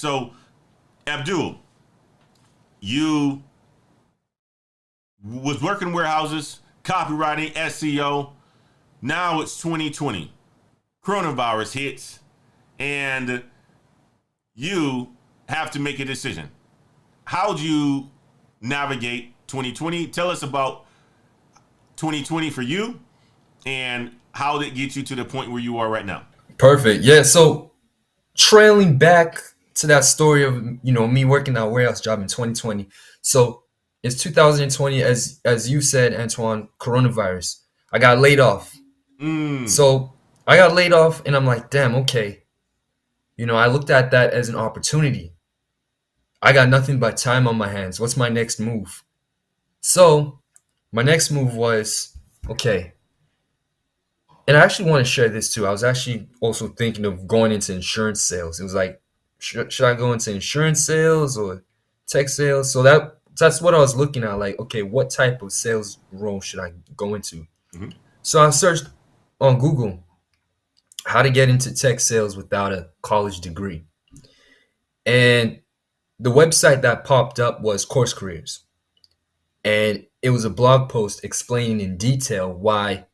So, Abdul, you was working warehouses, copywriting, SEO. Now it's 2020. Coronavirus hits, and you have to make a decision. How do you navigate 2020? Tell us about 2020 for you and how did it get you to the point where you are right now. Perfect. Yeah. So trailing back to that story of me working that warehouse job in 2020. So it's 2020, as you said, Antoine, coronavirus. I got laid off. So I got laid off, and I'm like, damn, okay. I looked at that as an opportunity. I got nothing but time on my hands. What's my next move? So my next move was, okay. And I actually want to share this too. I was actually also thinking of going into insurance sales. It was like, should I go into insurance sales or tech sales? So that's what I was looking at. Like, okay, what type of sales role should I go into? So I searched on Google how to get into tech sales without a college degree. And the website that popped up was Course Careers. And it was a blog post explaining in detail why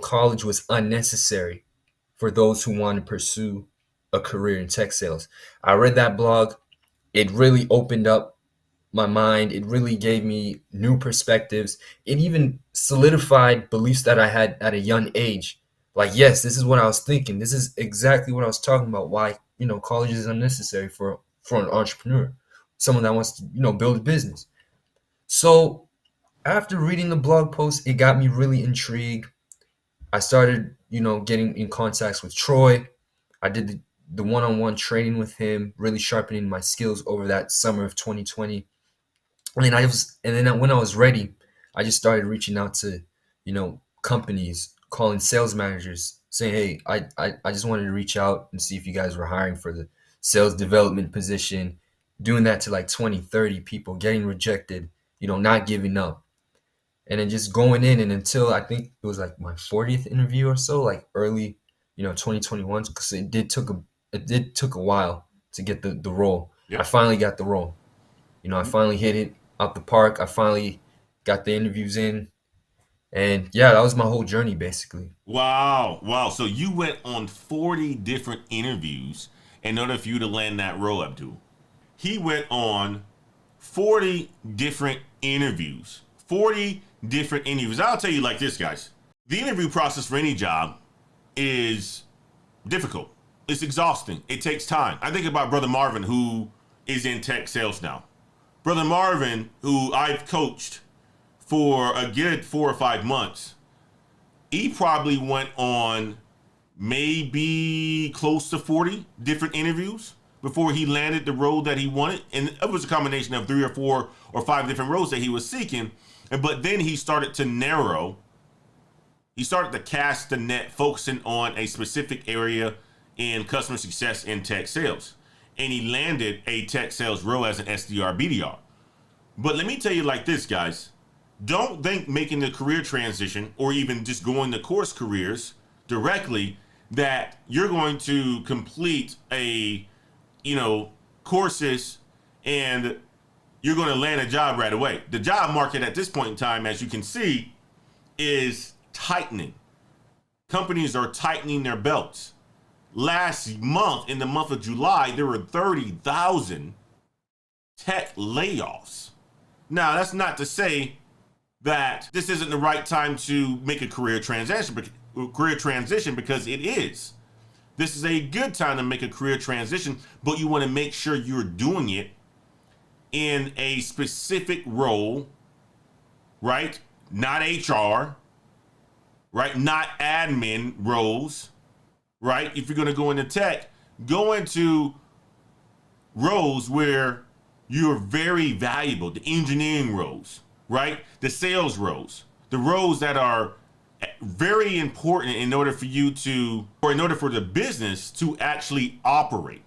college was unnecessary for those who want to pursue a career in tech sales. I read that blog. It really opened up my mind. It really gave me new perspectives. It even solidified beliefs that I had at a young age. Like, yes, this is what I was thinking. This is exactly what I was talking about. Why, college is unnecessary for an entrepreneur, someone that wants to, build a business. So after reading the blog post, it got me really intrigued. I started, getting in contacts with Troy. I did the one-on-one training with him, really sharpening my skills over that summer of 2020. And then when I was ready, I just started reaching out to, companies, calling sales managers, saying, hey, I just wanted to reach out and see if you guys were hiring for the sales development position, doing that to like 20, 30 people, getting rejected, not giving up. And then just going in, and until I think it was like my 40th interview or so, like early, 2021, because it did took a while to get the role. Yep. I finally got the role. I finally hit it out the park. I finally got the interviews in. And yeah, that was my whole journey, basically. Wow. So you went on 40 different interviews in order for you to land that role, Abdul. He went on 40 different interviews. 40 different interviews. I'll tell you like this, guys. The interview process for any job is difficult. It's exhausting. It takes time. I think about Brother Marvin, who is in tech sales now. Brother Marvin, who I've coached for a good 4 or 5 months, he probably went on maybe close to 40 different interviews before he landed the role that he wanted. And it was a combination of 3 or 4 or 5 different roles that he was seeking. But then he started to narrow. He started to cast the net, focusing on a specific area in customer success and tech sales. And he landed a tech sales role as an SDR, BDR. But let me tell you like this, guys. Don't think making the career transition or even just going to Course Careers directly that you're going to complete a, courses and you're going to land a job right away. The job market at this point in time, as you can see, is tightening. Companies are tightening their belts. Last month, in the month of July, there were 30,000 tech layoffs. Now, that's not to say that this isn't the right time to make a career transition because it is. This is a good time to make a career transition, but you want to make sure you're doing it in a specific role, right? Not HR, right? Not admin roles, right? If you're going to go into tech, go into roles where you're very valuable, the engineering roles, right? The sales roles, the roles that are very important in order for you to, or in order for the business to actually operate.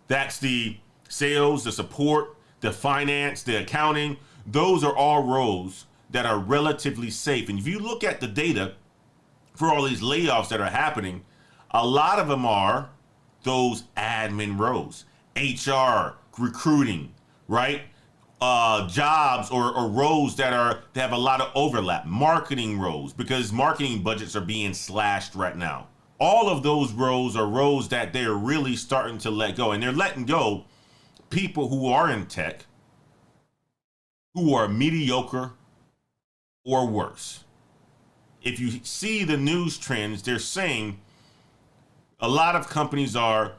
That's the sales, the support, the finance, the accounting. Those are all roles that are relatively safe. And if you look at the data for all these layoffs that are happening, a lot of them are those admin roles. HR, recruiting, right? Jobs or roles that have a lot of overlap, marketing roles, because marketing budgets are being slashed right now. All of those roles are roles that they're really starting to let go, and they're letting go people who are in tech who are mediocre or worse. If you see the news trends, they're saying a lot of companies are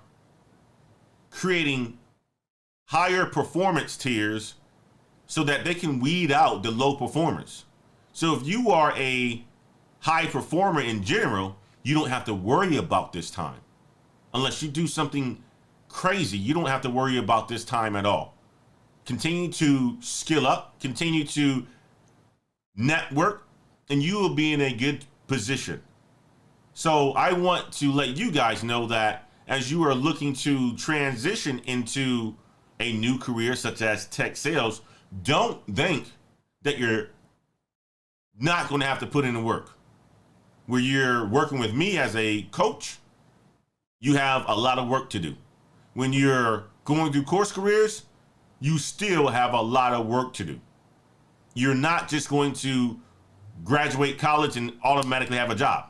creating higher performance tiers so that they can weed out the low performers. So if you are a high performer in general, you don't have to worry about this time. Unless you do something crazy, you don't have to worry about this time at all. Continue to skill up, continue to network, and you will be in a good position. So I want to let you guys know that as you are looking to transition into a new career such as tech sales, don't think that you're not going to have to put in the work. Where you're working with me as a coach, you have a lot of work to do. When you're going through course careers, you still have a lot of work to do. You're not just going to graduate college and automatically have a job.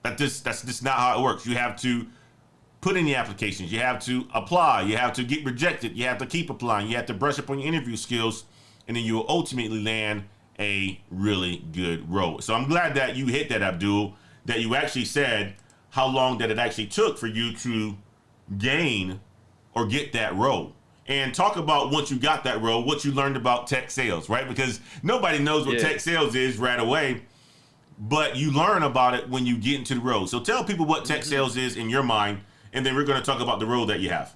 That's just not how it works. You have to put in the applications. You have to apply. You have to get rejected. You have to keep applying. You have to brush up on your interview skills, and then you will ultimately land a really good role. So I'm glad that you hit that, Abdul, that you actually said how long that it actually took for you to gain or get that role. And talk about once you got that role, what you learned about tech sales, right? Because nobody knows what Yeah. tech sales is right away, but you learn about it when you get into the role. So tell people what tech hmm sales is in your mind, and then we're going to talk about the role that you have.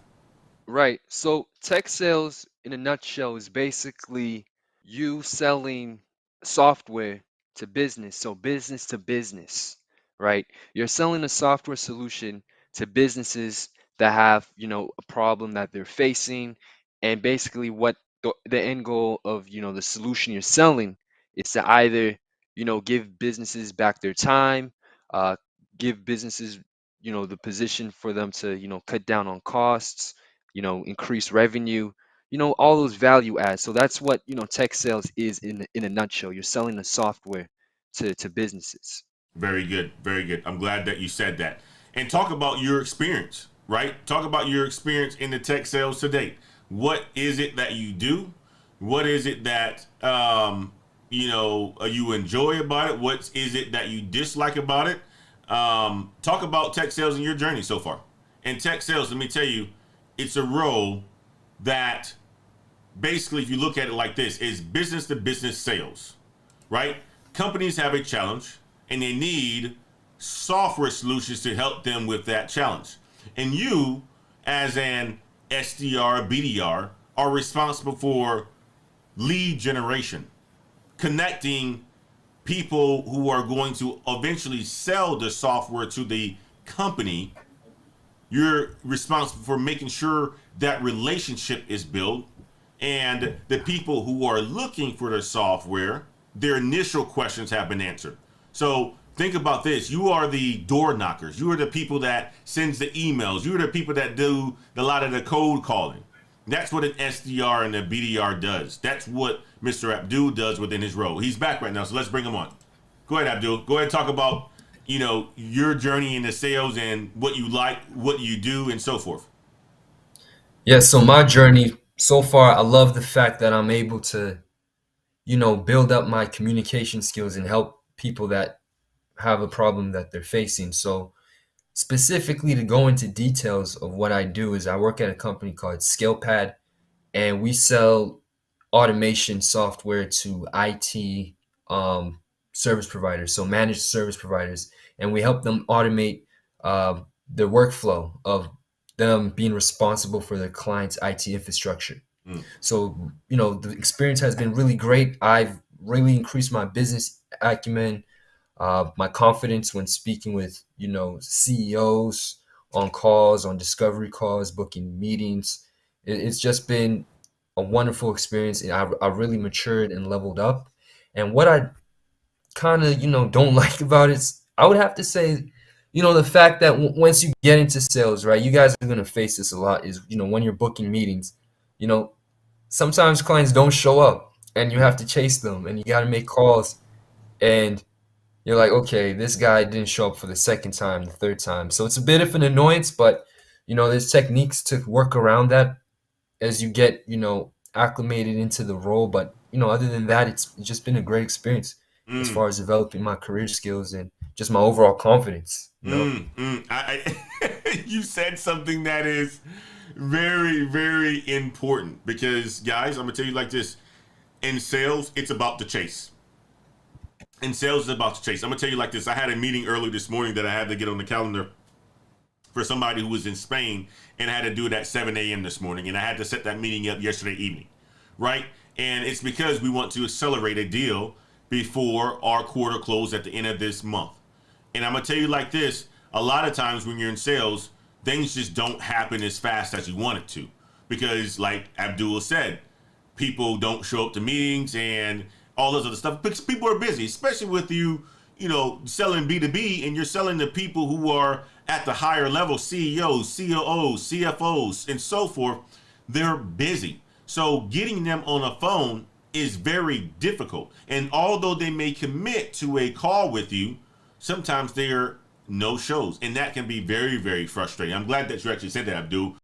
Right. So tech sales in a nutshell is basically you selling software to business. So business to business, right? You're selling a software solution to businesses that have, a problem that they're facing. And basically what the end goal of, the solution you're selling is to either, give businesses back their time, uh, give businesses, the position for them to, cut down on costs, increase revenue, all those value adds. So that's what, tech sales is in a nutshell. You're selling the software to businesses. Very good. Very good. I'm glad that you said that. And talk about your experience, right? Talk about your experience in the tech sales to date. What is it that you do? What is it that you enjoy about it? What is it that you dislike about it? Talk about tech sales in your journey so far. And tech sales, let me tell you, it's a role that basically, if you look at it like this, is business to business sales, right? Companies have a challenge and they need software solutions to help them with that challenge. And you, as an SDR, BDR, are responsible for lead generation, connecting people who are going to eventually sell the software to the company. You're responsible for making sure that relationship is built, and the people who are looking for the software, their initial questions have been answered. So think about this. You are the door knockers. You are the people that sends the emails. You are the people that do a lot of the code calling. That's what an SDR and a BDR does. That's what Mr. Abdul does within his role. He's back right now, so let's bring him on. Go ahead, Abdul. Go ahead and talk about, your journey into sales and what you like, what you do, and so forth. Yeah, so my journey so far, I love the fact that I'm able to, build up my communication skills and help people that have a problem that they're facing. So specifically to go into details of what I do is I work at a company called ScalePad, and we sell automation software to IT um, service providers, so managed service providers, and we help them automate the workflow of them being responsible for their client's IT infrastructure. Mm. So, the experience has been really great. I've really increased my business acumen, my confidence when speaking with, CEOs on calls, on discovery calls, booking meetings. It's just been a wonderful experience. And I really matured and leveled up. And what I kind of, don't like about it, I would have to say the fact that once you get into sales, right, you guys are going to face this a lot is, when you're booking meetings, you know, sometimes clients don't show up and you have to chase them and you got to make calls and you're like, okay, this guy didn't show up for the second time, the third time. So it's a bit of an annoyance, but, there's techniques to work around that as you get, acclimated into the role. But, other than that, it's just been a great experience as Mm, far as developing my career skills and just my overall confidence. you said something that is very, very important because, guys, I'm gonna tell you like this: in sales, it's about the chase. In sales, it's about the chase. I'm gonna tell you like this: I had a meeting early this morning that I had to get on the calendar for somebody who was in Spain, and I had to do it at 7 a.m. this morning, and I had to set that meeting up yesterday evening, right? And it's because we want to accelerate a deal before our quarter close at the end of this month. And I'm gonna tell you like this: a lot of times when you're in sales, things just don't happen as fast as you want it to, because, like Abdul said, people don't show up to meetings and all this other stuff because people are busy, especially with you, selling B2B and you're selling to people who are at the higher level, CEOs, COOs, CFOs, and so forth. They're busy. So getting them on a phone is very difficult. And although they may commit to a call with you, sometimes they're no shows. And that can be very, very frustrating. I'm glad that you actually said that, Abdul.